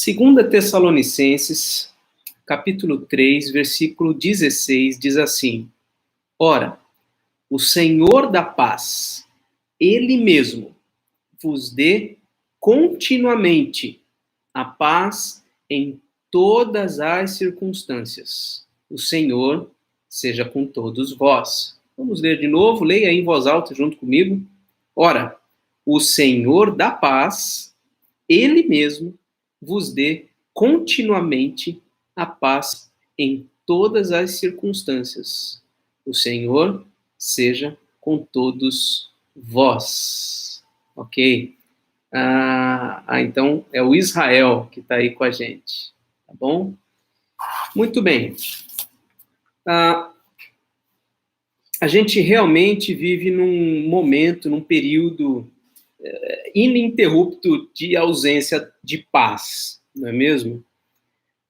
2 Tessalonicenses, capítulo 3, versículo 16, diz assim: Ora, o Senhor da paz, Ele mesmo, vos dê continuamente a paz em todas as circunstâncias. O Senhor seja com todos vós. Vamos ler de novo, leia em voz alta junto comigo. Ora, o Senhor da paz, Ele mesmo, vos dê continuamente a paz em todas as circunstâncias. O Senhor seja com todos vós. Ok? Então é o Israel que está aí com a gente. Tá bom? Muito bem. A gente realmente vive num momento, num período ininterrupto de ausência de paz, não é mesmo?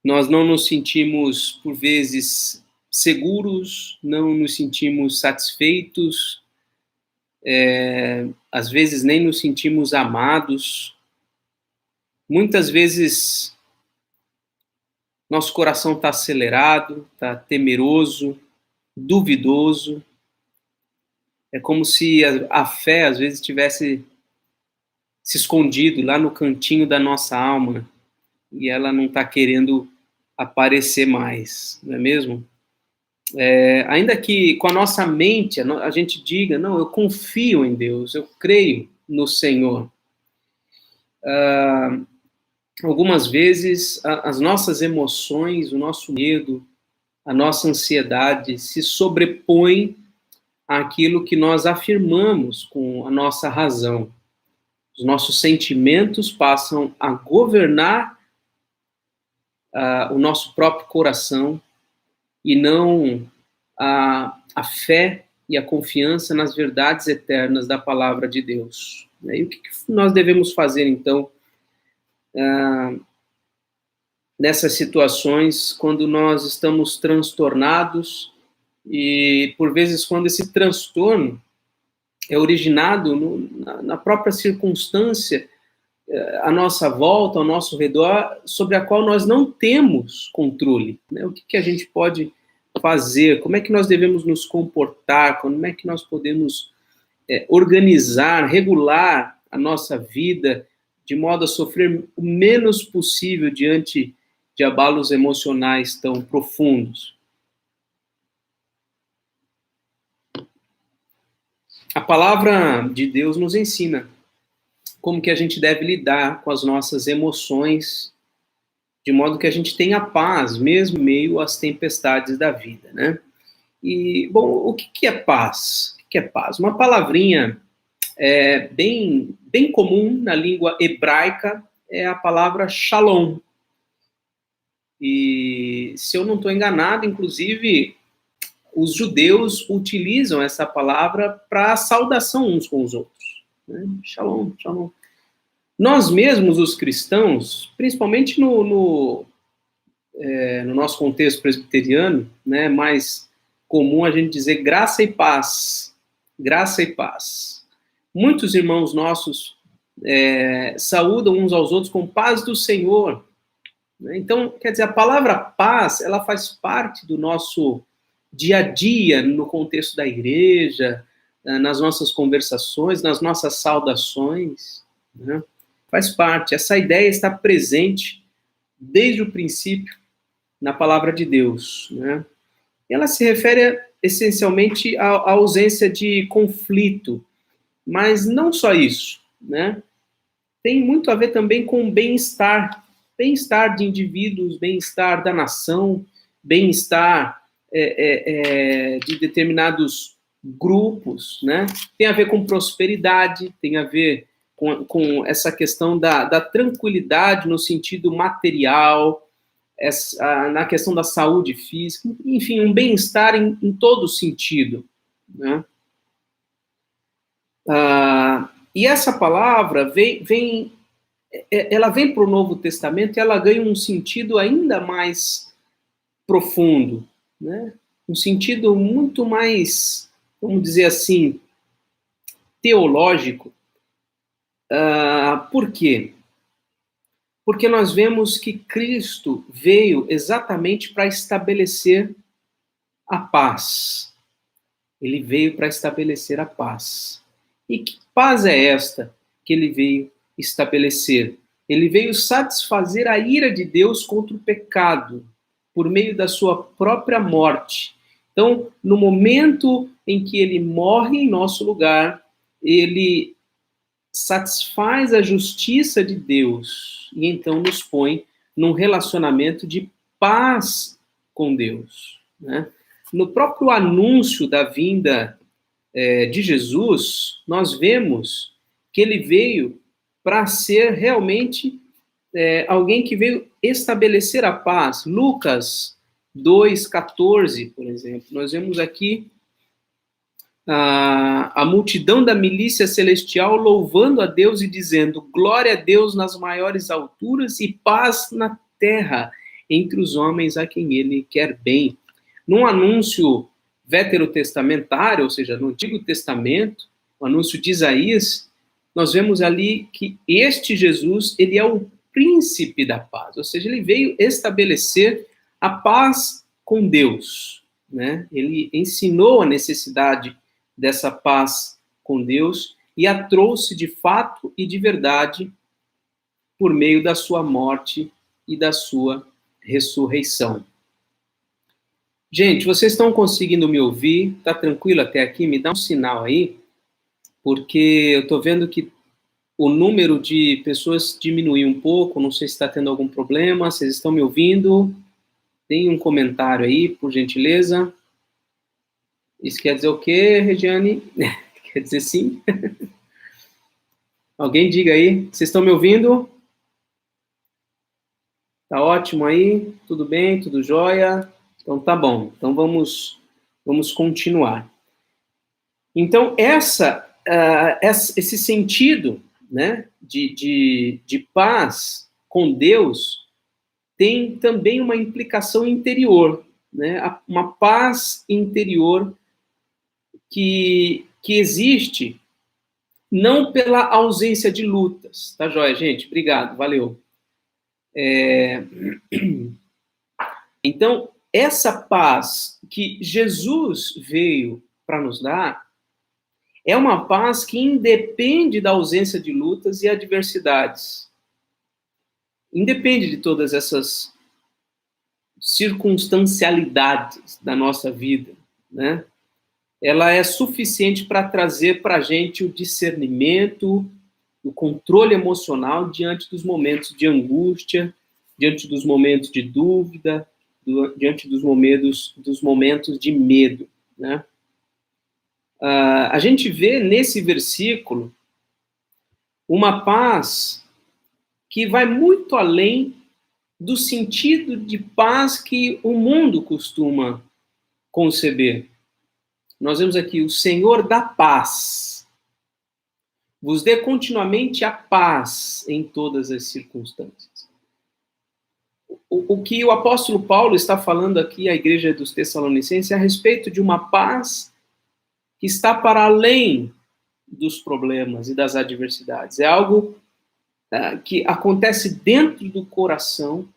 Nós não nos sentimos, por vezes, seguros, não nos sentimos satisfeitos, às vezes nem nos sentimos amados. Muitas vezes nosso coração está acelerado, está temeroso, duvidoso. É como se a fé, às vezes, tivesse se escondido lá no cantinho da nossa alma e ela não está querendo aparecer mais, não é mesmo? Ainda que com a nossa mente a gente diga, não, eu confio em Deus, eu creio no Senhor. Algumas vezes as nossas emoções, o nosso medo, a nossa ansiedade se sobrepõem àquilo que nós afirmamos com a nossa razão. Os nossos sentimentos passam a governar o nosso próprio coração e não a fé e a confiança nas verdades eternas da palavra de Deus. E o que nós devemos fazer, então, nessas situações, quando nós estamos transtornados e, por vezes, quando esse transtorno é originado na própria circunstância à nossa volta, ao nosso redor, sobre a qual nós não temos controle, né? O que a gente pode fazer? Como é que nós devemos nos comportar? Como é que nós podemos organizar, regular a nossa vida de modo a sofrer o menos possível diante de abalos emocionais tão profundos? A palavra de Deus nos ensina como que a gente deve lidar com as nossas emoções, de modo que a gente tenha paz, mesmo em meio às tempestades da vida, né? E, bom, o que é paz? O que é paz? Uma palavrinha bem comum na língua hebraica é a palavra shalom. E, se eu não estou enganado, inclusive, os judeus utilizam essa palavra para saudação uns com os outros, né? Shalom, shalom. Nós mesmos, os cristãos, principalmente no nosso contexto presbiteriano, né, mais comum a gente dizer graça e paz. Graça e paz. Muitos irmãos nossos saúdam uns aos outros com paz do Senhor. Então, quer dizer, a palavra paz, ela faz parte do nosso dia a dia, no contexto da igreja, nas nossas conversações, nas nossas saudações, né? Faz parte. Essa ideia está presente desde o princípio na palavra de Deus, né? Ela se refere essencialmente à ausência de conflito, mas não só isso, né? Tem muito a ver também com bem-estar de indivíduos, bem-estar da nação, bem-estar de determinados grupos, né? Tem a ver com prosperidade, tem a ver com essa questão da tranquilidade no sentido material, na questão da saúde física, enfim, um bem-estar em todo sentido, né? E essa palavra ela vem para o Novo Testamento e ela ganha um sentido ainda mais profundo, né? Um sentido muito mais, vamos dizer assim, teológico. Por quê? Porque nós vemos que Cristo veio exatamente para estabelecer a paz. Ele veio para estabelecer a paz. E que paz é esta que ele veio estabelecer? Ele veio satisfazer a ira de Deus contra o pecado, por meio da sua própria morte. Então, no momento em que ele morre em nosso lugar, ele satisfaz a justiça de Deus e então nos põe num relacionamento de paz com Deus, né? No próprio anúncio da vinda de Jesus, nós vemos que ele veio para ser realmente alguém que veio estabelecer a paz. Lucas 2,14, por exemplo, nós vemos aqui a multidão da milícia celestial louvando a Deus e dizendo: glória a Deus nas maiores alturas e paz na terra entre os homens a quem ele quer bem. Num anúncio veterotestamentário, ou seja, no Antigo Testamento, o anúncio de Isaías, nós vemos ali que este Jesus, ele é o príncipe da paz, ou seja, ele veio estabelecer a paz com Deus, né? Ele ensinou a necessidade dessa paz com Deus e a trouxe de fato e de verdade por meio da sua morte e da sua ressurreição. Gente, vocês estão conseguindo me ouvir? Tá tranquilo até aqui? Me dá um sinal aí, porque eu estou vendo que o número de pessoas diminuiu um pouco, não sei se está tendo algum problema, vocês estão me ouvindo? Tem um comentário aí, por gentileza. Isso quer dizer o quê, Regiane? Quer dizer sim? Alguém diga aí, vocês estão me ouvindo? Tá ótimo aí? Tudo bem? Tudo jóia? Então tá bom. Então vamos continuar. Então esse sentido, né, de paz com Deus tem também uma implicação interior, né? Uma paz interior que existe não pela ausência de lutas. Tá joia, gente? Obrigado, valeu. Então, essa paz que Jesus veio para nos dar é uma paz que independe da ausência de lutas e adversidades. Independe de todas essas circunstancialidades da nossa vida, né? Ela é suficiente para trazer para a gente o discernimento, o controle emocional diante dos momentos de angústia, diante dos momentos de dúvida, diante dos momentos de medo, né? A gente vê nesse versículo uma paz que vai muito além do sentido de paz que o mundo costuma conceber. Nós vemos aqui: o Senhor da paz vos dê continuamente a paz em todas as circunstâncias. O que o apóstolo Paulo está falando aqui à igreja dos Tessalonicenses é a respeito de uma paz que está para além dos problemas e das adversidades. É algo que acontece dentro do coração,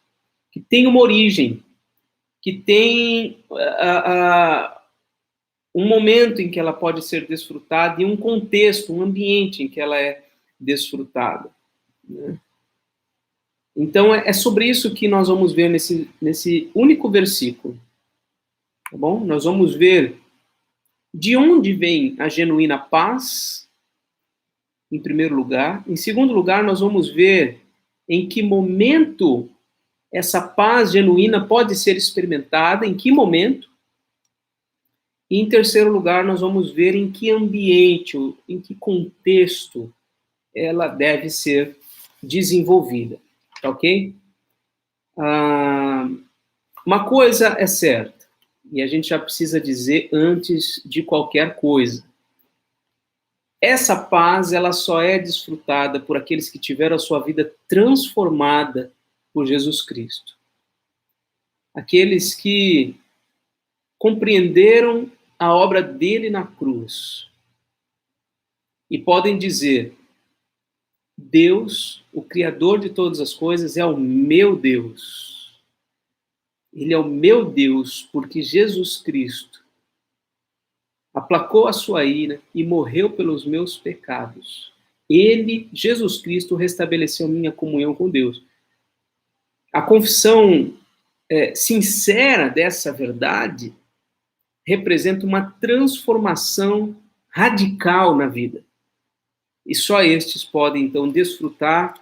que tem uma origem, que tem um momento em que ela pode ser desfrutada e um contexto, um ambiente em que ela é desfrutada, né? Então, é sobre isso que nós vamos ver nesse único versículo, tá bom? Nós vamos ver de onde vem a genuína paz, em primeiro lugar. Em segundo lugar, nós vamos ver em que momento essa paz genuína pode ser experimentada, em que momento. E em terceiro lugar, nós vamos ver em que ambiente, em que contexto ela deve ser desenvolvida, tá ok? Uma coisa é certa, e a gente já precisa dizer antes de qualquer coisa: essa paz, ela só é desfrutada por aqueles que tiveram a sua vida transformada por Jesus Cristo. Aqueles que compreenderam a obra dele na cruz e podem dizer: Deus, o Criador de todas as coisas, é o meu Deus. Ele é o meu Deus, porque Jesus Cristo aplacou a sua ira e morreu pelos meus pecados. Ele, Jesus Cristo, restabeleceu minha comunhão com Deus. A confissão sincera dessa verdade representa uma transformação radical na vida. E só estes podem, então, desfrutar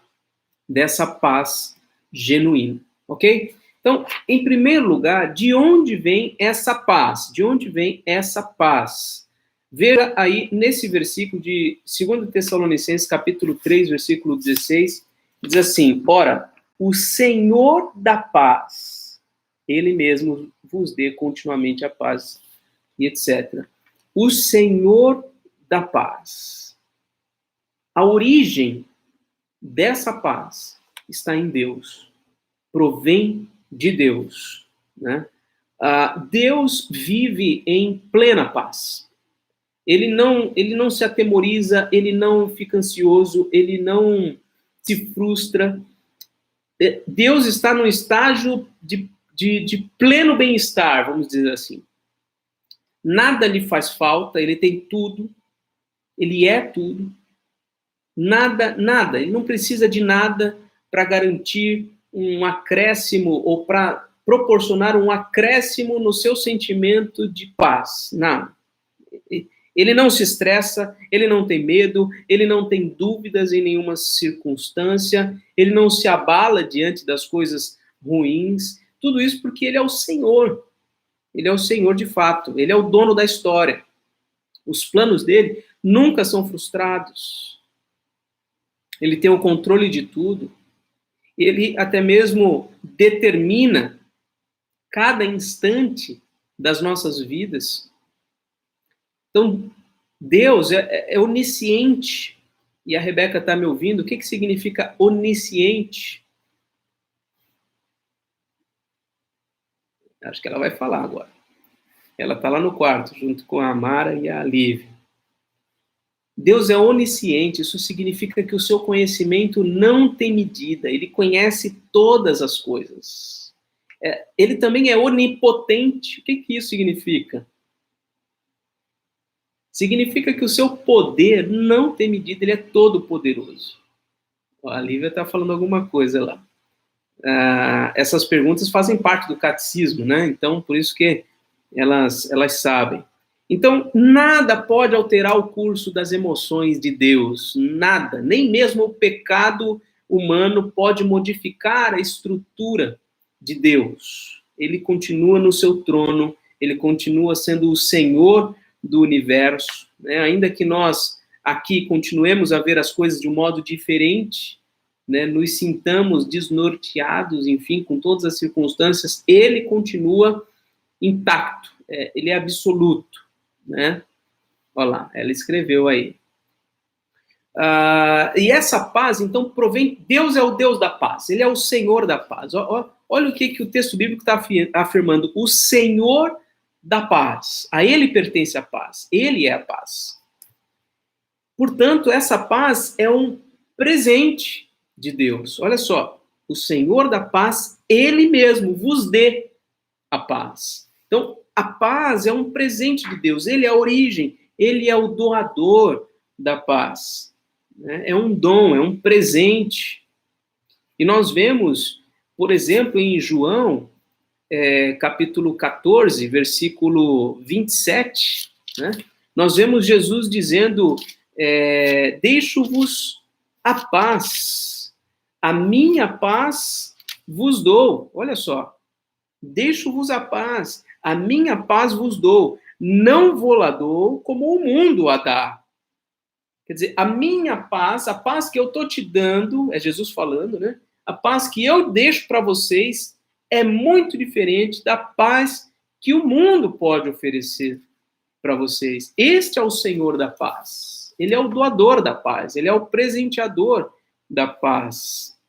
dessa paz genuína, ok? Então, em primeiro lugar, de onde vem essa paz? De onde vem essa paz? Veja aí nesse versículo de 2 Tessalonicenses, capítulo 3, versículo 16, diz assim: ora, o Senhor da paz, Ele mesmo vos dê continuamente a paz, e etc. O Senhor da paz. A origem dessa paz está em Deus, provém de Deus, né? Deus vive em plena paz. Ele não se atemoriza, ele não fica ansioso, ele não se frustra. Deus está num estágio de pleno bem-estar, vamos dizer assim. Nada lhe faz falta, ele tem tudo, ele é tudo. Nada, ele não precisa de nada para garantir um acréscimo ou para proporcionar um acréscimo no seu sentimento de paz. Não. Ele não se estressa, ele não tem medo, ele não tem dúvidas em nenhuma circunstância, ele não se abala diante das coisas ruins. Tudo isso porque ele é o Senhor. Ele é o Senhor de fato, ele é o dono da história. Os planos dele nunca são frustrados. Ele tem o controle de tudo. Ele até mesmo determina cada instante das nossas vidas. Então, Deus é onisciente. E a Rebeca está me ouvindo. O que significa onisciente? Acho que ela vai falar agora. Ela está lá no quarto, junto com a Mara e a Lívia. Deus é onisciente, isso significa que o seu conhecimento não tem medida, ele conhece todas as coisas. Ele também é onipotente. O que isso significa? Significa que o seu poder não tem medida, ele é todo poderoso. A Lívia está falando alguma coisa lá. Essas perguntas fazem parte do catecismo, né? Então, por isso que elas sabem. Então, nada pode alterar o curso das emoções de Deus, nada, nem mesmo o pecado humano pode modificar a estrutura de Deus. Ele continua no seu trono, ele continua sendo o Senhor do universo, né? Ainda que nós aqui continuemos a ver as coisas de um modo diferente, né? Nos sintamos desnorteados, enfim, com todas as circunstâncias, ele continua intacto, ele é absoluto. Né? Olha lá, ela escreveu aí. E essa paz, então, provém... Deus é o Deus da paz, ele é o Senhor da paz. Olha o que o texto bíblico está afirmando. O Senhor da paz. A ele pertence a paz. Ele é a paz. Portanto, essa paz é um presente de Deus. Olha só. O Senhor da paz, ele mesmo vos dê a paz. Então, a paz é um presente de Deus, ele é a origem, ele é o doador da paz. É um dom, é um presente. E nós vemos, por exemplo, em João, capítulo 14, versículo 27, né? Nós vemos Jesus dizendo, deixo-vos a paz, a minha paz vos dou. Olha só, deixo-vos a paz, a minha paz vos dou, não vou-la dou como o mundo a dá. Quer dizer, a minha paz, a paz que eu estou te dando, é Jesus falando, né? A paz que eu deixo para vocês é muito diferente da paz que o mundo pode oferecer para vocês. Este é o Senhor da paz. Ele é o doador da paz, ele é o presenteador da paz.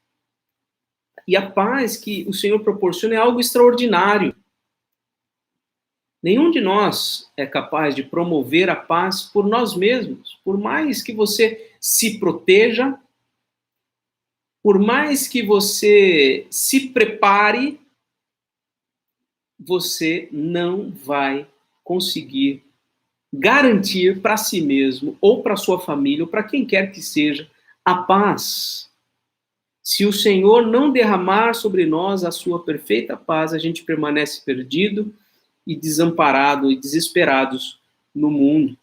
E a paz que o Senhor proporciona é algo extraordinário. Nenhum de nós é capaz de promover a paz por nós mesmos. Por mais que você se proteja, Por mais que você se prepare, você não vai conseguir garantir para si mesmo, ou para sua família, ou para quem quer que seja, a paz. Se o Senhor não derramar sobre nós a sua perfeita paz, a gente permanece perdido e desamparado e desesperados no mundo.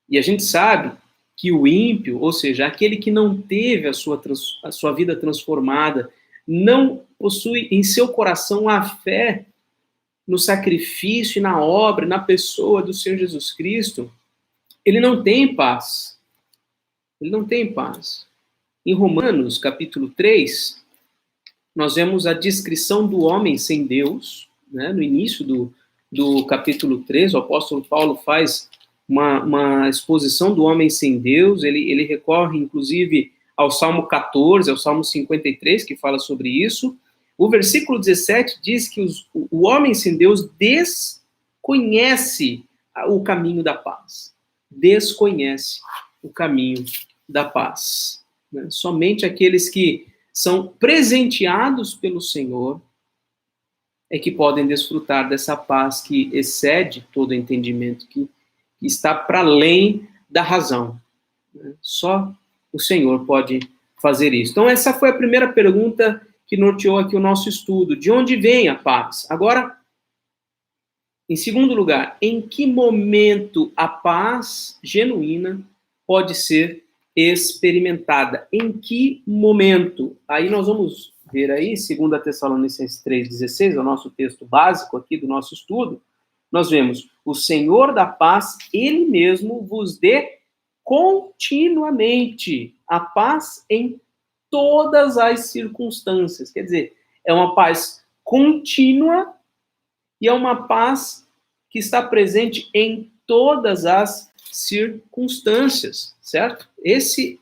E a gente sabe que o ímpio, ou seja, aquele que não teve a sua vida transformada, não possui em seu coração a fé no sacrifício e na obra, na pessoa do Senhor Jesus Cristo, ele não tem paz. Ele não tem paz. Em Romanos, capítulo 3, nós vemos a descrição do homem sem Deus, né? No início do capítulo 3, o apóstolo Paulo faz uma exposição do homem sem Deus, ele recorre, inclusive, ao Salmo 14, ao Salmo 53, que fala sobre isso. O versículo 17 diz que o homem sem Deus desconhece o caminho da paz. Desconhece o caminho da paz. Né? Somente aqueles que são presenteados pelo Senhor é que podem desfrutar dessa paz que excede todo entendimento, que está para além da razão. Só o Senhor pode fazer isso. Então, essa foi a primeira pergunta que norteou aqui o nosso estudo. De onde vem a paz? Agora, em segundo lugar, em que momento a paz genuína pode ser experimentada? Em que momento? Aí nós vamos ver aí, 2 Tessalonicenses 3,16, é o nosso texto básico aqui do nosso estudo. Nós vemos, o Senhor da paz, Ele mesmo vos dê continuamente a paz em todas as circunstâncias. Quer dizer, é uma paz contínua e é uma paz que está presente em todas as circunstâncias, certo? Esse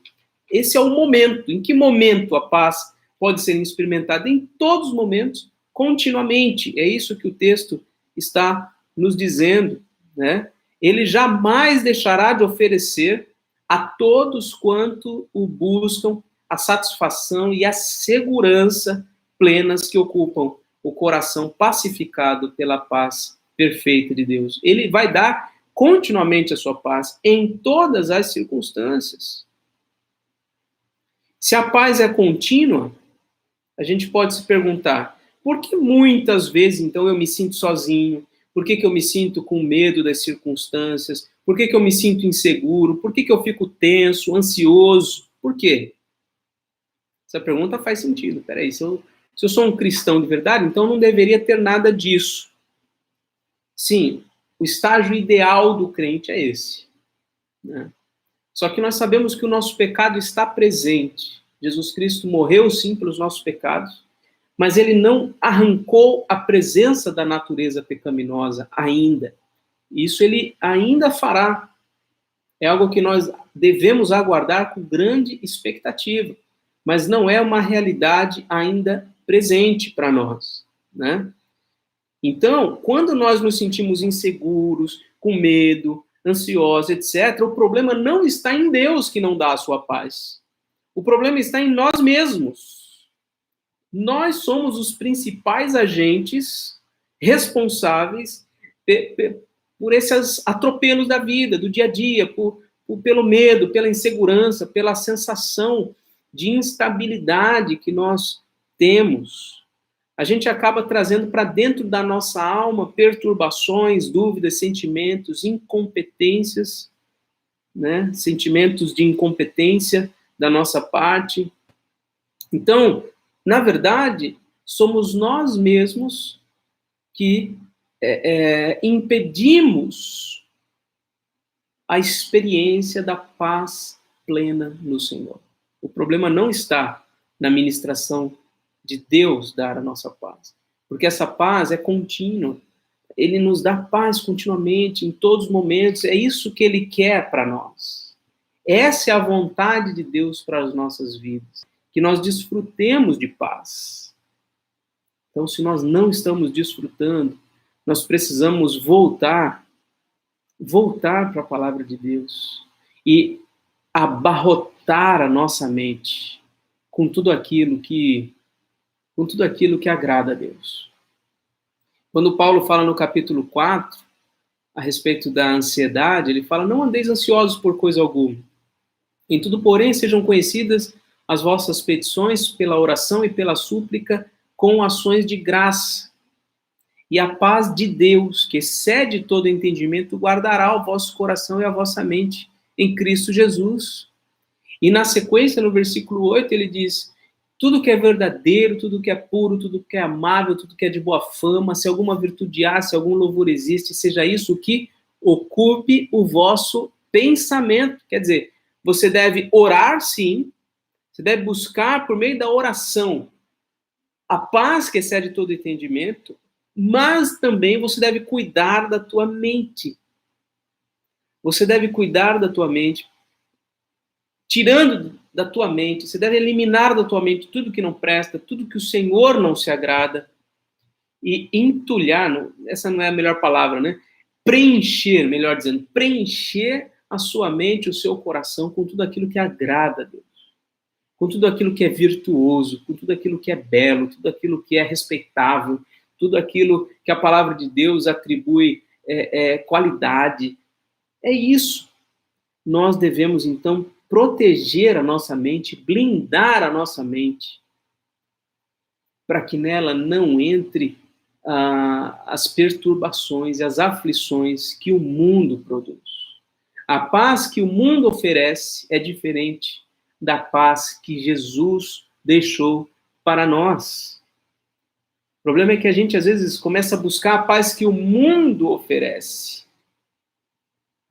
é o momento. Em que momento a paz pode ser experimentada? Em todos os momentos, continuamente. É isso que o texto está nos dizendo, né? Ele jamais deixará de oferecer a todos quanto o buscam a satisfação e a segurança plenas que ocupam o coração pacificado pela paz perfeita de Deus. Ele vai dar continuamente a sua paz em todas as circunstâncias. Se a paz é contínua, a gente pode se perguntar, por que muitas vezes, então, eu me sinto sozinho? Por que eu me sinto com medo das circunstâncias? Por que eu me sinto inseguro? Por que eu fico tenso, ansioso? Por quê? Essa pergunta faz sentido. Peraí, se eu sou um cristão de verdade, então não deveria ter nada disso. Sim, o estágio ideal do crente é esse. Né? Só que nós sabemos que o nosso pecado está presente. Jesus Cristo morreu, sim, pelos nossos pecados, mas ele não arrancou a presença da natureza pecaminosa ainda. Isso ele ainda fará. É algo que nós devemos aguardar com grande expectativa, mas não é uma realidade ainda presente para nós, né? Então, quando nós nos sentimos inseguros, com medo, ansiosos, etc., o problema não está em Deus que não dá a sua paz. O problema está em nós mesmos. Nós somos os principais agentes responsáveis por esses atropelos da vida, do dia a dia, pelo medo, pela insegurança, pela sensação de instabilidade que nós temos. A gente acaba trazendo para dentro da nossa alma perturbações, dúvidas, sentimentos, incompetências, né? Sentimentos de incompetência da nossa parte. Então, na verdade, somos nós mesmos que impedimos a experiência da paz plena no Senhor. O problema não está na ministração de Deus dar a nossa paz, porque essa paz é contínua. Ele nos dá paz continuamente, em todos os momentos. É isso que Ele quer para nós. Essa é a vontade de Deus para as nossas vidas, que nós desfrutemos de paz. Então, se nós não estamos desfrutando, nós precisamos voltar para a palavra de Deus e abarrotar a nossa mente com tudo aquilo que agrada a Deus. Quando Paulo fala no capítulo 4, a respeito da ansiedade, ele fala: não andeis ansiosos por coisa alguma. Em tudo, porém, sejam conhecidas as vossas petições pela oração e pela súplica com ações de graça. E a paz de Deus, que excede todo entendimento, guardará o vosso coração e a vossa mente em Cristo Jesus. E na sequência, no versículo 8, ele diz: tudo que é verdadeiro, tudo que é puro, tudo que é amável, tudo que é de boa fama, se alguma virtude há, se algum louvor existe, seja isso que ocupe o vosso pensamento. Quer dizer, você deve orar, sim, você deve buscar por meio da oração a paz que excede todo entendimento, mas também você deve cuidar da tua mente. Você deve cuidar da tua mente, tirando da tua mente, você deve eliminar da tua mente tudo que não presta, tudo que o Senhor não se agrada, e entulhar, essa não é a melhor palavra, né? Preencher, melhor dizendo, preencher a sua mente, o seu coração com tudo aquilo que agrada a Deus, com tudo aquilo que é virtuoso, com tudo aquilo que é belo, tudo aquilo que é respeitável, tudo aquilo que a palavra de Deus atribui qualidade. É isso. Nós devemos, então, proteger a nossa mente, blindar a nossa mente, para que nela não entre as perturbações e as aflições que o mundo produz. A paz que o mundo oferece é diferente da paz que Jesus deixou para nós. O problema é que a gente, às vezes, começa a buscar a paz que o mundo oferece.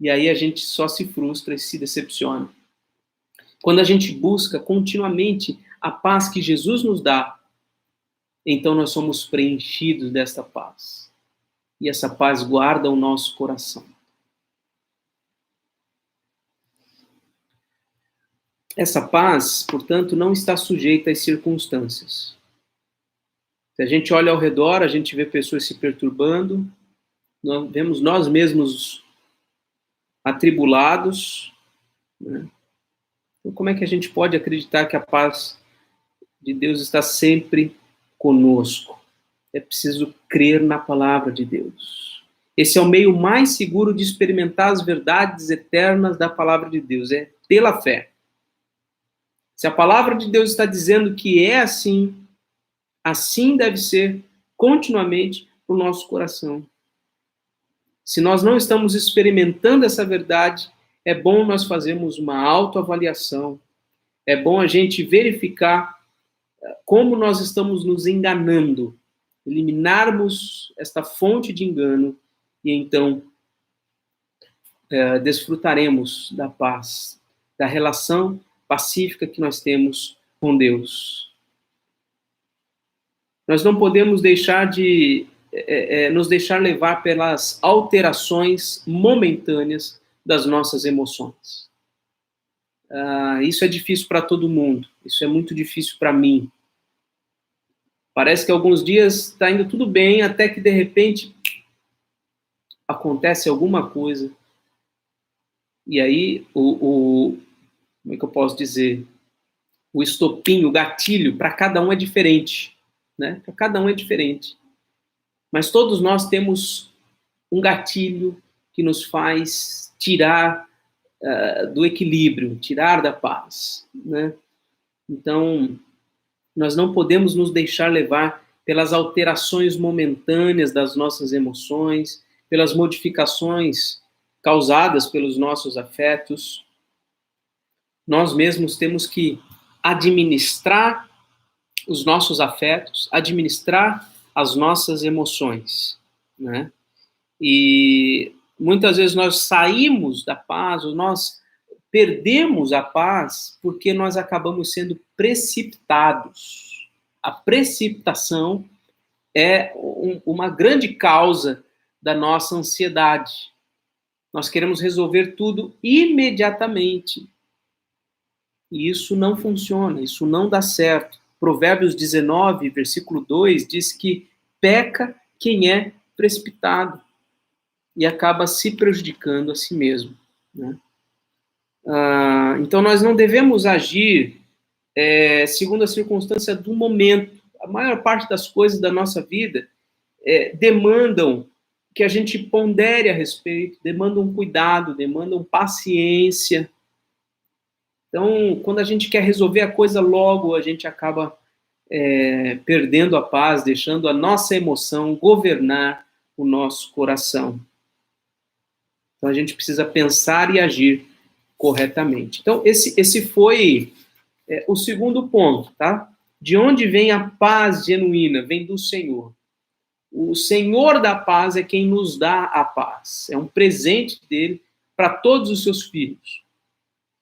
E aí a gente só se frustra e se decepciona. Quando a gente busca continuamente a paz que Jesus nos dá, então nós somos preenchidos desta paz. E essa paz guarda o nosso coração. Essa paz, portanto, não está sujeita às circunstâncias. Se a gente olha ao redor, a gente vê pessoas se perturbando, nós vemos nós mesmos atribulados, né? Então, como é que a gente pode acreditar que a paz de Deus está sempre conosco? É preciso crer na palavra de Deus. Esse é o meio mais seguro de experimentar as verdades eternas da palavra de Deus, é pela fé. Se a palavra de Deus está dizendo que é assim, assim deve ser continuamente para o nosso coração. Se nós não estamos experimentando essa verdade, é bom nós fazermos uma autoavaliação, é bom a gente verificar como nós estamos nos enganando, eliminarmos esta fonte de engano e então desfrutaremos da paz, da relação pacífica que nós temos com Deus. Nós não podemos deixar de nos deixar levar pelas alterações momentâneas das nossas emoções. Isso é difícil para todo mundo, isso é muito difícil para mim. Parece que alguns dias está indo tudo bem, até que de repente acontece alguma coisa, e aí como é que eu posso dizer? O estopim, o gatilho, para cada um é diferente, né? Para cada um é diferente. Mas todos nós temos um gatilho que nos faz tirar do equilíbrio, tirar da paz, né? Então, nós não podemos nos deixar levar pelas alterações momentâneas das nossas emoções, pelas modificações causadas pelos nossos afetos. Nós mesmos temos que administrar os nossos afetos, administrar as nossas emoções, né? E muitas vezes nós saímos da paz, ou nós perdemos a paz porque nós acabamos sendo precipitados. A precipitação é uma grande causa da nossa ansiedade. Nós queremos resolver tudo imediatamente. E isso não funciona, isso não dá certo. Provérbios 19, versículo 2, diz que peca quem é precipitado e acaba se prejudicando a si mesmo, né? Então nós não devemos agir segundo a circunstância do momento. A maior parte das coisas da nossa vida demandam que a gente pondere a respeito, demandam cuidado, demandam paciência. Então, quando a gente quer resolver a coisa logo, a gente acaba perdendo a paz, deixando a nossa emoção governar o nosso coração. Então, a gente precisa pensar e agir corretamente. Então, esse foi o segundo ponto, tá? De onde vem a paz genuína? Vem do Senhor. O Senhor da paz é quem nos dá a paz. É um presente dele para todos os seus filhos.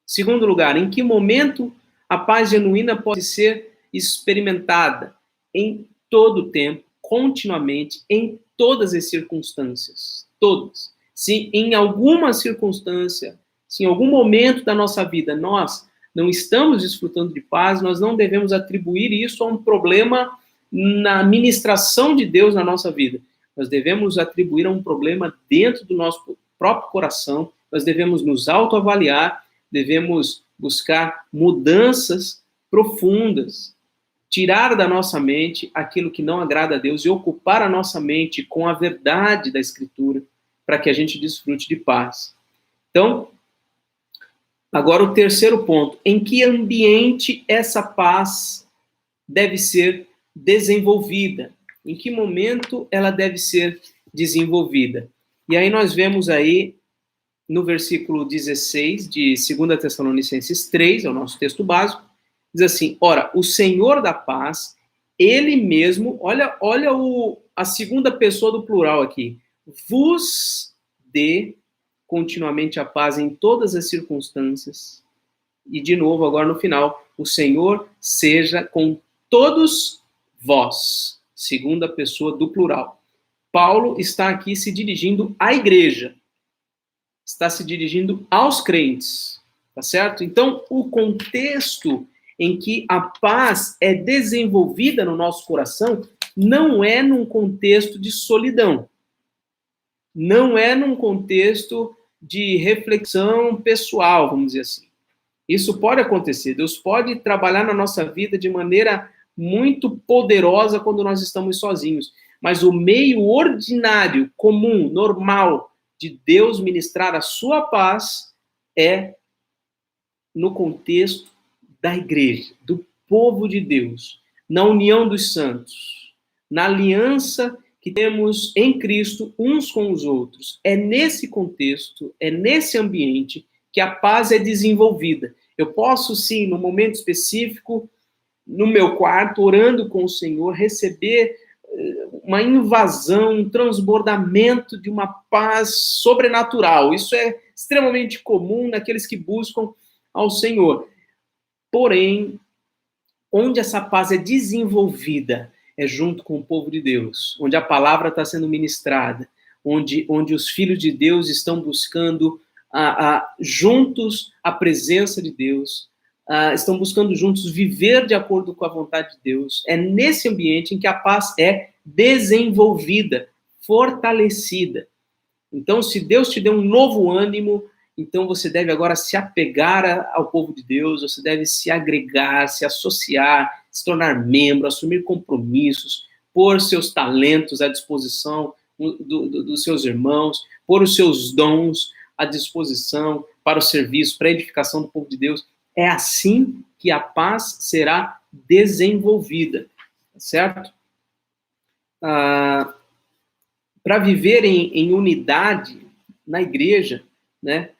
Segundo lugar, em que momento a paz genuína pode ser experimentada? Em todo o tempo, continuamente, em todas as circunstâncias. Todas. Se em alguma circunstância, se em algum momento da nossa vida nós não estamos desfrutando de paz, nós não devemos atribuir isso a um problema na ministração de Deus na nossa vida. Nós devemos atribuir a um problema dentro do nosso próprio coração, nós devemos nos autoavaliar, devemos buscar mudanças profundas, tirar da nossa mente aquilo que não agrada a Deus e ocupar a nossa mente com a verdade da Escritura, para que a gente desfrute de paz. Então, agora o terceiro ponto, em que ambiente essa paz deve ser desenvolvida? Em que momento ela deve ser desenvolvida? E aí nós vemos aí no versículo 16 de 2 Tessalonicenses 3, é o nosso texto básico, diz assim, ora, o Senhor da paz, ele mesmo, olha a segunda pessoa do plural aqui, vos dê continuamente a paz em todas as circunstâncias. E de novo, agora no final, o Senhor seja com todos vós, segunda pessoa do plural. Paulo está aqui se dirigindo à igreja, está se dirigindo aos crentes, tá certo? Então, o contexto em que a paz é desenvolvida no nosso coração não é num contexto de solidão, não é num contexto de reflexão pessoal, vamos dizer assim. Isso pode acontecer, Deus pode trabalhar na nossa vida de maneira muito poderosa quando nós estamos sozinhos, mas o meio ordinário, comum, normal, de Deus ministrar a sua paz é no contexto da igreja, do povo de Deus, na união dos santos, na aliança que temos em Cristo uns com os outros. É nesse contexto, é nesse ambiente que a paz é desenvolvida. Eu posso, sim, no momento específico, no meu quarto, orando com o Senhor, receber uma invasão, um transbordamento de uma paz sobrenatural. Isso é extremamente comum naqueles que buscam ao Senhor. Porém, onde essa paz é desenvolvida é junto com o povo de Deus, onde a palavra está sendo ministrada, onde os filhos de Deus estão buscando juntos a presença de Deus, estão buscando juntos viver de acordo com a vontade de Deus. É nesse ambiente em que a paz é desenvolvida, fortalecida. Então, se Deus te deu um novo ânimo, então você deve agora se apegar ao povo de Deus, você deve se agregar, se associar, se tornar membro, assumir compromissos, pôr seus talentos à disposição dos seus irmãos, pôr os seus dons à disposição para o serviço, para a edificação do povo de Deus. É assim que a paz será desenvolvida, certo? Para viver em unidade na igreja, né,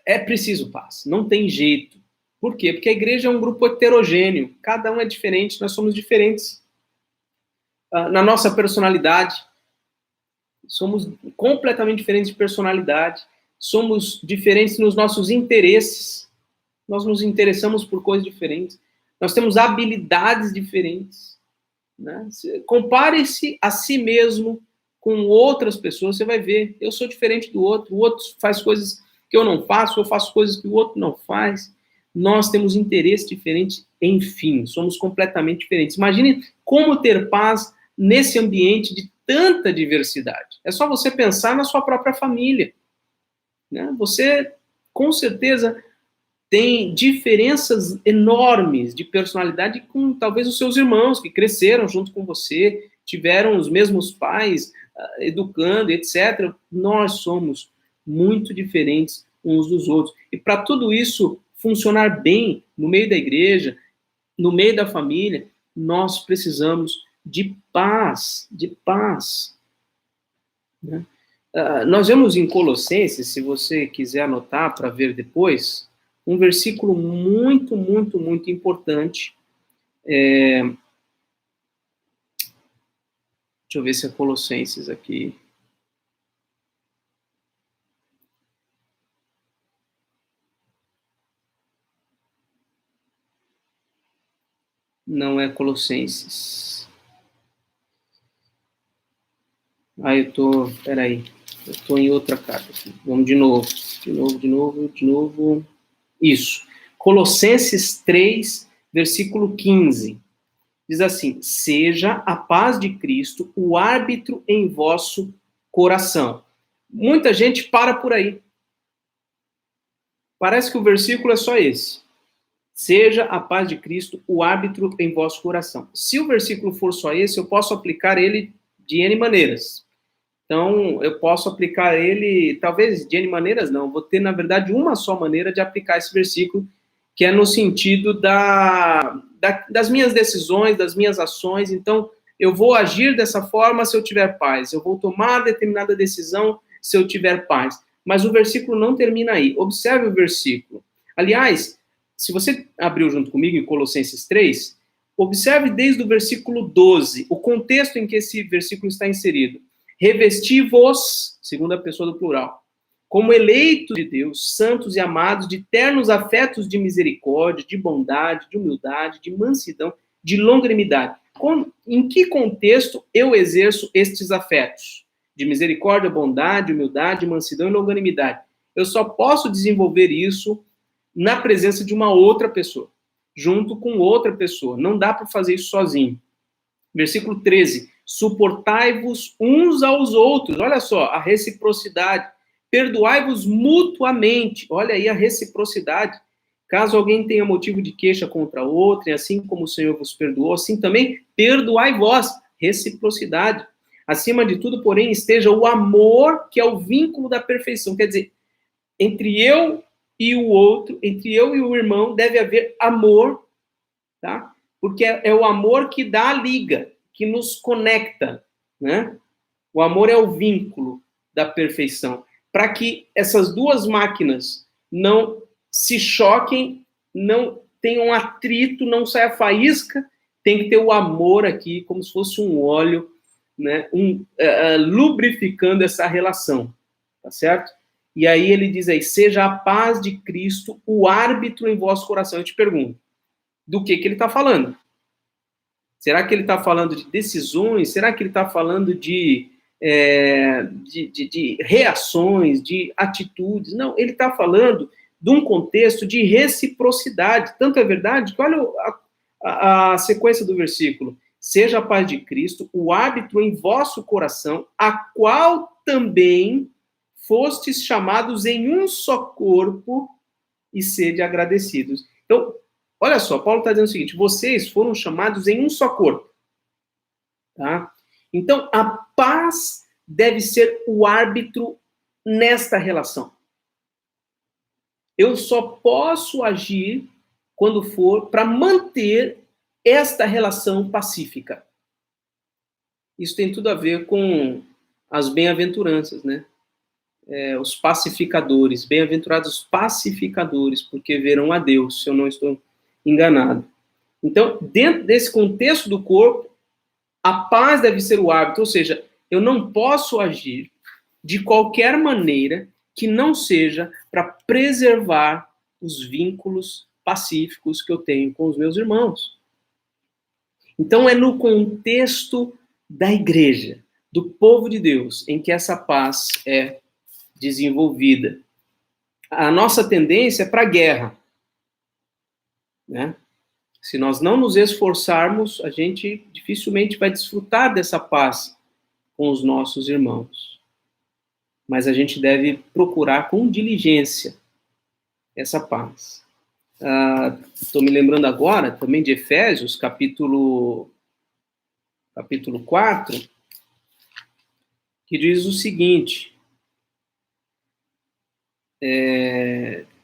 é preciso paz, não tem jeito. Por quê? Porque a igreja é um grupo heterogêneo, cada um é diferente, nós somos diferentes na nossa personalidade, somos completamente diferentes de personalidade, somos diferentes nos nossos interesses, nós nos interessamos por coisas diferentes, nós temos habilidades diferentes, né? Compare-se a si mesmo com outras pessoas, você vai ver, eu sou diferente do outro, o outro faz coisas que eu não faço, eu faço coisas que o outro não faz, nós temos interesses diferentes, enfim, somos completamente diferentes. Imagine como ter paz nesse ambiente de tanta diversidade. É só você pensar na sua própria família, né? Você, com certeza, tem diferenças enormes de personalidade com talvez os seus irmãos que cresceram junto com você, tiveram os mesmos pais, educando, etc. Nós somos muito diferentes uns dos outros. E para tudo isso funcionar bem no meio da igreja, no meio da família, nós precisamos de paz, de paz. Né? Nós vemos em Colossenses, se você quiser anotar para ver depois, um versículo muito, muito, muito importante. Deixa eu ver se é Colossenses aqui. Não é Colossenses. Peraí. Eu tô em outra carta aqui. Vamos de novo. De novo. Isso. Colossenses 3, versículo 15. Diz assim: seja a paz de Cristo o árbitro em vosso coração. Muita gente para por aí. Parece que o versículo é só esse. Seja a paz de Cristo o árbitro em vosso coração. Se o versículo for só esse, eu posso aplicar ele de N maneiras. Então, eu posso aplicar ele, talvez de N maneiras não, vou ter, na verdade, uma só maneira de aplicar esse versículo, que é no sentido das minhas decisões, das minhas ações. Então, eu vou agir dessa forma se eu tiver paz, eu vou tomar determinada decisão se eu tiver paz. Mas o versículo não termina aí. Observe o versículo. Aliás, se você abriu junto comigo em Colossenses 3, observe desde o versículo 12, o contexto em que esse versículo está inserido. Revesti-vos, segunda pessoa do plural, como eleitos de Deus, santos e amados, de ternos afetos de misericórdia, de bondade, de humildade, de mansidão, de longanimidade. Em que contexto eu exerço estes afetos? De misericórdia, bondade, humildade, mansidão e longanimidade. Eu só posso desenvolver isso na presença de uma outra pessoa, junto com outra pessoa. Não dá para fazer isso sozinho. Versículo 13. Suportai-vos uns aos outros. Olha só, a reciprocidade. Perdoai-vos mutuamente. Olha aí a reciprocidade. Caso alguém tenha motivo de queixa contra outro, e assim como o Senhor vos perdoou, assim também perdoai vós. Reciprocidade. Acima de tudo, porém, esteja o amor, que é o vínculo da perfeição. Quer dizer, entre eu e o outro, entre eu e o irmão, deve haver amor, tá? Porque é o amor que dá a liga, que nos conecta, né? O amor é o vínculo da perfeição. Para que essas duas máquinas não se choquem, não tenham atrito, não saia faísca, tem que ter o amor aqui, como se fosse um óleo, né? Lubrificando essa relação, tá certo? E aí ele diz aí, seja a paz de Cristo o árbitro em vosso coração. Eu te pergunto, do que ele está falando? Será que ele está falando de decisões? Será que ele está falando de reações, de atitudes? Não, ele está falando de um contexto de reciprocidade. Tanto é verdade que olha a sequência do versículo. Seja a paz de Cristo o árbitro em vosso coração, a qual também fostes chamados em um só corpo e sede agradecidos. Então, olha só, Paulo está dizendo o seguinte, vocês foram chamados em um só corpo. Tá? Então, a paz deve ser o árbitro nesta relação. Eu só posso agir quando for para manter esta relação pacífica. Isso tem tudo a ver com as bem-aventuranças, né? Os pacificadores, bem-aventurados pacificadores, porque verão a Deus, se eu não estou enganado. Então, dentro desse contexto do corpo, a paz deve ser o árbitro, ou seja, eu não posso agir de qualquer maneira que não seja para preservar os vínculos pacíficos que eu tenho com os meus irmãos. Então, é no contexto da igreja, do povo de Deus, em que essa paz é desenvolvida. A nossa tendência é para a guerra, né? Se nós não nos esforçarmos, a gente dificilmente vai desfrutar dessa paz com os nossos irmãos. Mas a gente deve procurar com diligência essa paz. Estou me lembrando agora também de Efésios, capítulo 4, que diz o seguinte,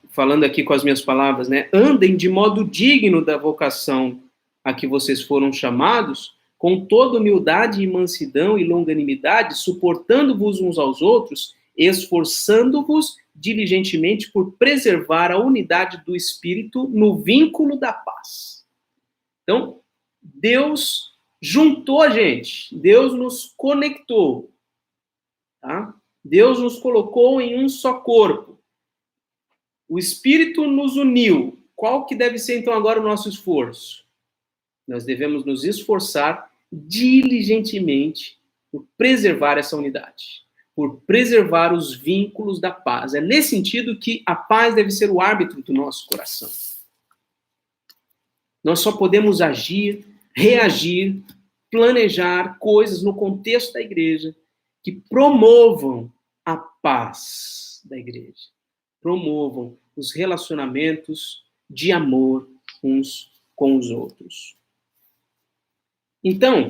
falando aqui com as minhas palavras, né? Andem de modo digno da vocação a que vocês foram chamados, com toda humildade e mansidão e longanimidade, suportando-vos uns aos outros, esforçando-vos diligentemente por preservar a unidade do Espírito no vínculo da paz. Então, Deus juntou a gente, Deus nos conectou, tá? Deus nos colocou em um só corpo. O Espírito nos uniu. Qual que deve ser, então, agora o nosso esforço? Nós devemos nos esforçar diligentemente por preservar essa unidade, por preservar os vínculos da paz. É nesse sentido que a paz deve ser o árbitro do nosso coração. Nós só podemos agir, reagir, planejar coisas no contexto da igreja que promovam a paz da igreja, promovam os relacionamentos de amor uns com os outros. Então,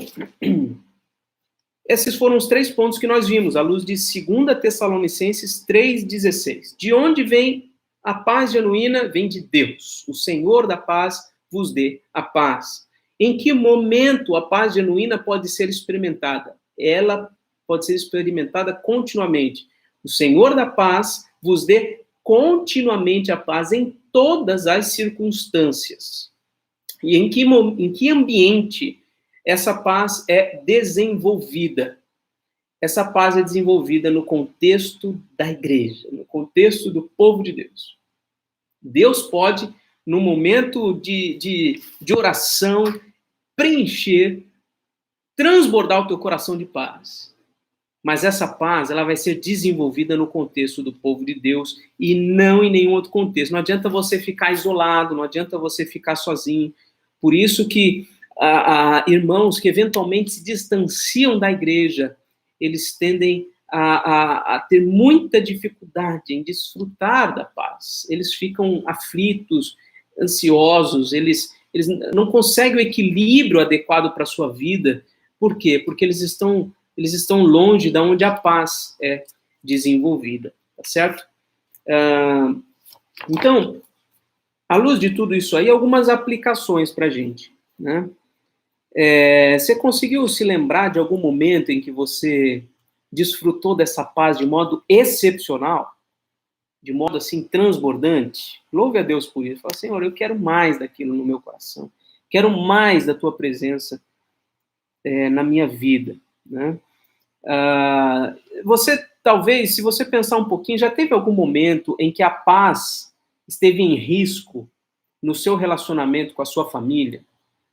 esses foram os 3 pontos que nós vimos, à luz de 2 Tessalonicenses 3,16. De onde vem a paz genuína? Vem de Deus. O Senhor da paz vos dê a paz. Em que momento a paz genuína pode ser experimentada? Ela pode ser experimentada continuamente. O Senhor da paz vos dê continuamente a paz em todas as circunstâncias. E em que ambiente essa paz é desenvolvida? Essa paz é desenvolvida no contexto da igreja, no contexto do povo de Deus. Deus pode, no momento de oração, preencher, transbordar o teu coração de paz. Mas essa paz, ela vai ser desenvolvida no contexto do povo de Deus e não em nenhum outro contexto. Não adianta você ficar isolado, não adianta você ficar sozinho. Por isso que irmãos que eventualmente se distanciam da igreja, eles tendem a ter muita dificuldade em desfrutar da paz. Eles ficam aflitos, ansiosos, eles não conseguem o equilíbrio adequado para a sua vida. Por quê? Porque eles estão longe de onde a paz é desenvolvida, tá certo? Então, à luz de tudo isso aí, algumas aplicações para a gente, né? Você conseguiu se lembrar de algum momento em que você desfrutou dessa paz de modo excepcional? De modo assim transbordante? Louve a Deus por isso. Fala, Senhor, eu quero mais daquilo no meu coração. Quero mais da tua presença na minha vida, né? Você, talvez, se você pensar um pouquinho, já teve algum momento em que a paz esteve em risco no seu relacionamento com a sua família,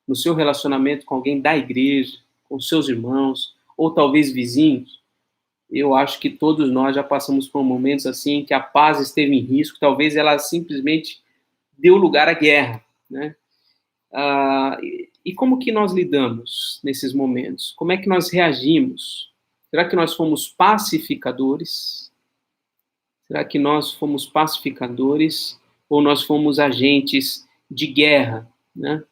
no seu relacionamento com alguém da igreja, com seus irmãos, ou talvez vizinhos? Eu acho que todos nós já passamos por momentos assim em que a paz esteve em risco, talvez ela simplesmente deu lugar à guerra, né? E como que nós lidamos nesses momentos? Como é que nós reagimos? Será que nós fomos pacificadores? Será que nós fomos pacificadores ou nós fomos agentes de guerra, né?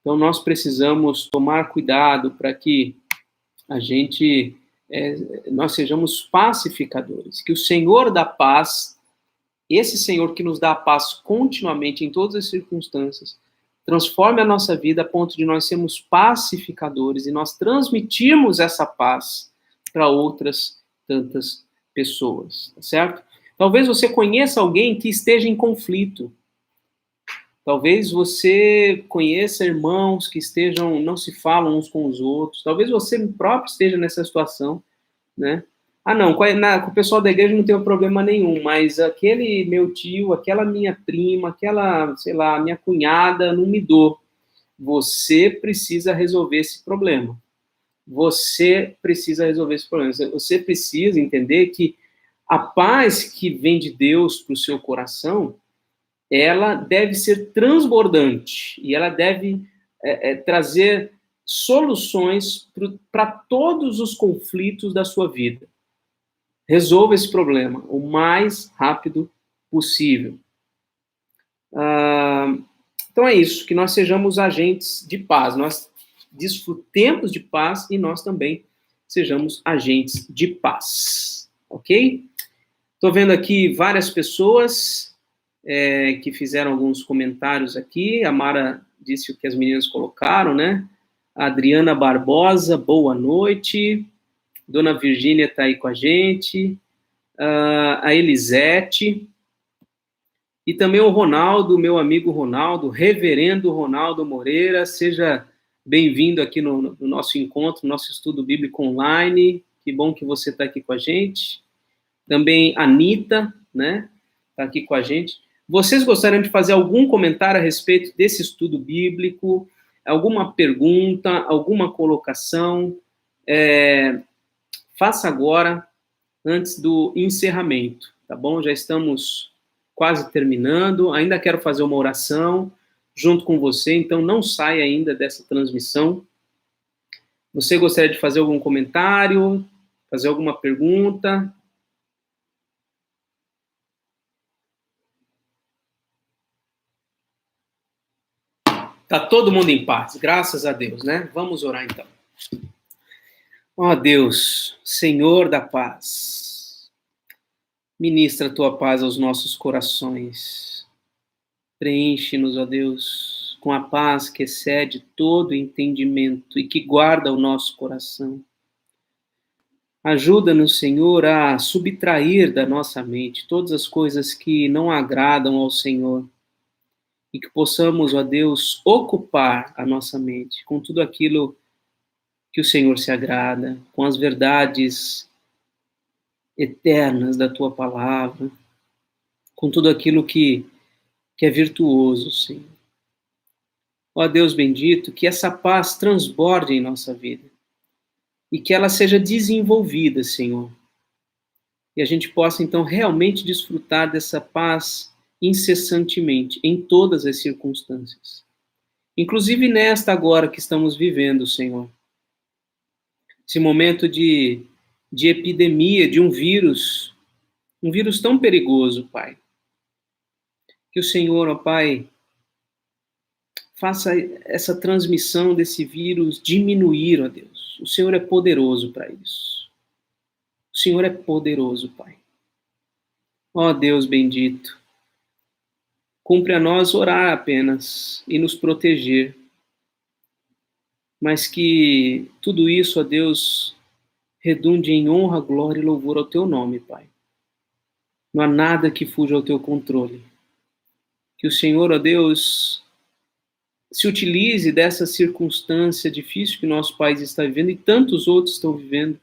Então, nós precisamos tomar cuidado para que nós sejamos pacificadores, que o Senhor da paz, esse Senhor que nos dá a paz continuamente em todas as circunstâncias, transforme a nossa vida a ponto de nós sermos pacificadores e nós transmitirmos essa paz para outras tantas pessoas, tá certo? Talvez você conheça alguém que esteja em conflito. Talvez você conheça irmãos que não se falam uns com os outros. Talvez você próprio esteja nessa situação, né? Não, com o pessoal da igreja não tem problema nenhum, mas aquele meu tio, aquela minha prima, aquela, sei lá, minha cunhada não me dou. Você precisa resolver esse problema. Você precisa resolver esse problema. Você precisa entender que a paz que vem de Deus para o seu coração, ela deve ser transbordante e ela deve trazer soluções para todos os conflitos da sua vida. Resolva esse problema o mais rápido possível. Então é isso, que nós sejamos agentes de paz, nós desfrutemos de paz e nós também sejamos agentes de paz, ok? Estou vendo aqui várias pessoas que fizeram alguns comentários aqui. A Mara disse o que as meninas colocaram, né? A Adriana Barbosa, boa noite. Dona Virgínia está aí com a gente. A Elisete. E também o Ronaldo, meu amigo Ronaldo, reverendo Ronaldo Moreira. Seja bem-vindo aqui no nosso encontro, nosso estudo bíblico online. Que bom que você está aqui com a gente. Também a Anitta, né? Está aqui com a gente. Vocês gostariam de fazer algum comentário a respeito desse estudo bíblico? Alguma pergunta, alguma colocação? Faça agora, antes do encerramento, tá bom? Já estamos quase terminando. Ainda quero fazer uma oração junto com você, então não saia ainda dessa transmissão. Você gostaria de fazer algum comentário? Fazer alguma pergunta? Tá todo mundo em paz, graças a Deus, né? Vamos orar então. Ó Deus, Senhor da paz, ministra a tua paz aos nossos corações. Preenche-nos, ó Deus, com a paz que excede todo entendimento e que guarda o nosso coração. Ajuda-nos, Senhor, a subtrair da nossa mente todas as coisas que não agradam ao Senhor e que possamos, ó Deus, ocupar a nossa mente com tudo aquilo que o Senhor se agrada, com as verdades eternas da tua palavra, com tudo aquilo que é virtuoso, Senhor. Ó Deus bendito, que essa paz transborde em nossa vida e que ela seja desenvolvida, Senhor. E a gente possa, então, realmente desfrutar dessa paz incessantemente, em todas as circunstâncias. Inclusive nesta agora que estamos vivendo, Senhor. Esse momento de epidemia, de um vírus tão perigoso, Pai. Que o Senhor, ó Pai, faça essa transmissão desse vírus diminuir, ó Deus. O Senhor é poderoso para isso. O Senhor é poderoso, Pai. Ó Deus bendito, cumpre a nós orar apenas e nos proteger, mas que tudo isso, ó Deus, redunde em honra, glória e louvor ao teu nome, Pai. Não há nada que fuja ao teu controle. Que o Senhor, ó Deus, se utilize dessa circunstância difícil que nosso país está vivendo e tantos outros estão vivendo.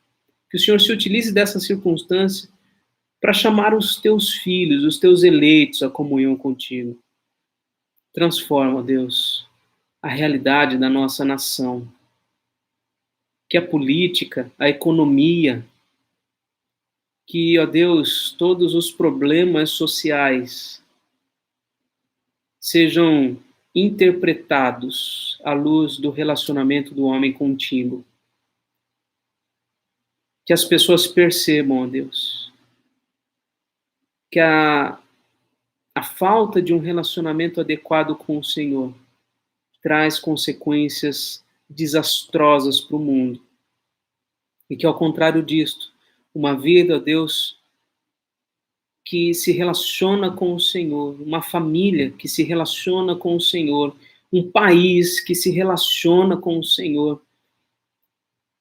Que o Senhor se utilize dessa circunstância para chamar os teus filhos, os teus eleitos à comunhão contigo. Transforma, ó Deus, a realidade da nossa nação. Que a política, a economia, que, ó Deus, todos os problemas sociais sejam interpretados à luz do relacionamento do homem contigo. Que as pessoas percebam, ó Deus, que a falta de um relacionamento adequado com o Senhor traz consequências desastrosas para o mundo. E que, ao contrário disto, uma vida, ó Deus, que se relaciona com o Senhor, uma família que se relaciona com o Senhor, um país que se relaciona com o Senhor,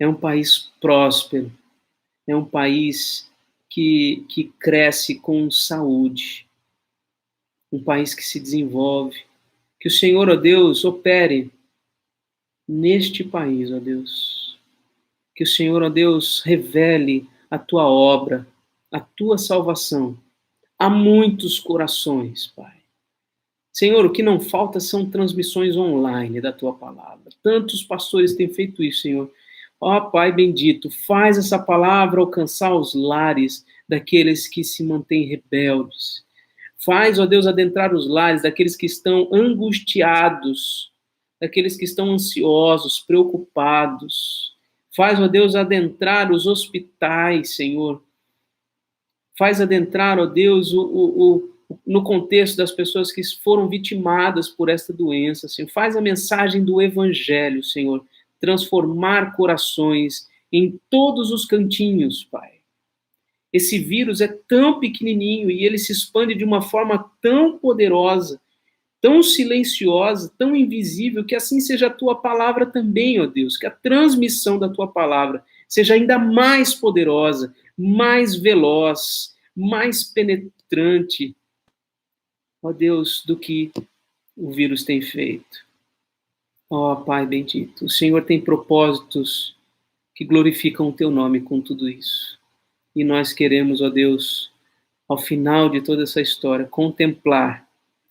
é um país próspero, é um país que cresce com saúde, um país que se desenvolve. Que o Senhor, ó Deus, opere neste país, ó Deus. Que o Senhor, ó Deus, revele a tua obra, a tua salvação a muitos corações, Pai. Senhor, o que não falta são transmissões online da tua palavra. Tantos pastores têm feito isso, Senhor. Ó Pai bendito, faz essa palavra alcançar os lares daqueles que se mantêm rebeldes. Faz, ó Deus, adentrar os lares daqueles que estão angustiados, daqueles que estão ansiosos, preocupados. Faz, ó Deus, adentrar os hospitais, Senhor. Faz adentrar, ó Deus, no contexto das pessoas que foram vitimadas por esta doença, Senhor. Faz a mensagem do Evangelho, Senhor, transformar corações em todos os cantinhos, Pai. Esse vírus é tão pequenininho e ele se expande de uma forma tão poderosa, tão silenciosa, tão invisível, que assim seja a tua palavra também, ó Deus, que a transmissão da tua palavra seja ainda mais poderosa, mais veloz, mais penetrante, ó Deus, do que o vírus tem feito. Ó Pai bendito, o Senhor tem propósitos que glorificam o teu nome com tudo isso. E nós queremos, ó Deus, ao final de toda essa história, contemplar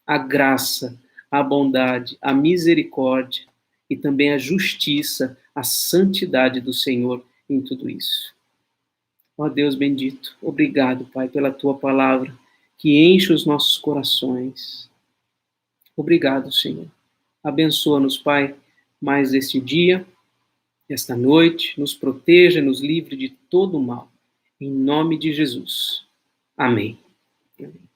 a graça, a bondade, a misericórdia e também a justiça, a santidade do Senhor em tudo isso. Ó Deus bendito, obrigado, Pai, pela tua palavra que enche os nossos corações. Obrigado, Senhor. Abençoa-nos, Pai, mais este dia, esta noite, nos proteja, nos livre de todo o mal. Em nome de Jesus. Amém. Amém.